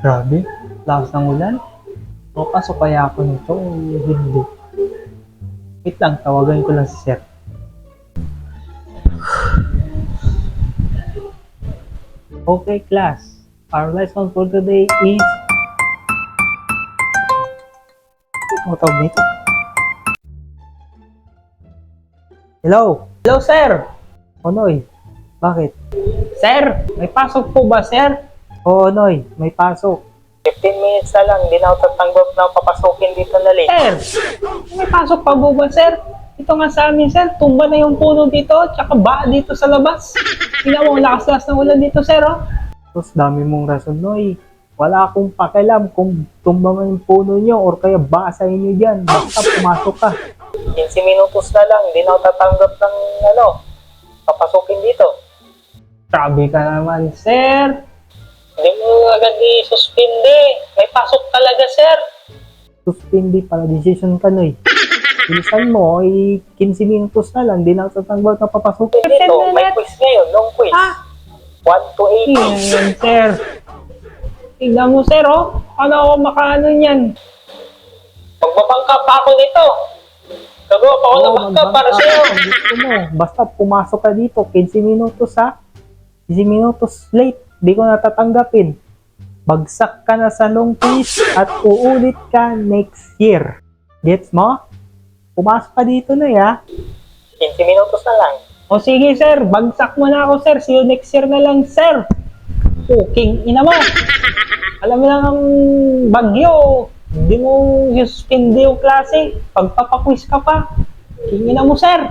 Grabe, lakas ng ulan. Papasok kaya ako nito o hindi? Wait lang, tawagan ko lang si Sir. Okay, class. Our lesson for today is... Ano tawag nito? Hello? Hello, Sir! Noy. Bakit? Sir! May pasok po ba, Sir? Oo, Noy. May pasok. 15 minutes na lang. Hindi na ako tatanggap na papasukin dito na late. Sir! May pasok pa po ba, Sir? Ito nga sa amin, Sir. Tumba na yung puno dito. Tsaka ba dito sa labas. Tingnan mo, lakas-lakas ng ulan dito, Sir, oh. Tapos dami mong rason, Noy. Wala akong pakialam kung tumba man yung puno nyo or kaya basahin nyo dyan. Basta pumasok ka. 15 minutos na lang. Hindi na ako tatanggap ng papasukin dito. Grabe ka naman, Sir. Hindi mo agad i-suspindi. May pasok talaga, Sir. Suspindi para decision ka, Noy. Bilisan mo, 15 minutos na lang. Hindi na ako tatanggap na papasukin dito. May quiz ngayon. Long quiz. 1 to 80. Yan, Sir. Tignan mo, Sir, oh. Ano ako makaano niyan? Magbabangka pa ako nito. Gagawa pa ako ng bangka para sa'yo. Gusto mo. Basta pumasok ka dito. 15 minutos, ha? 15 minutos late. Di ko natatanggapin. Bagsak ka na sa long quiz at uulit ka next year. Gets mo? Pumasok ka dito na, ya. 15 minutos na lang. O sige, Sir. Bagsak mo na ako, Sir. See you next year na lang, Sir. King, ina mo. Alam mo lang ang bagyo. Hindi mo suspindi yung klase. Pagpapaquiz ka pa. King, ina mo, Sir.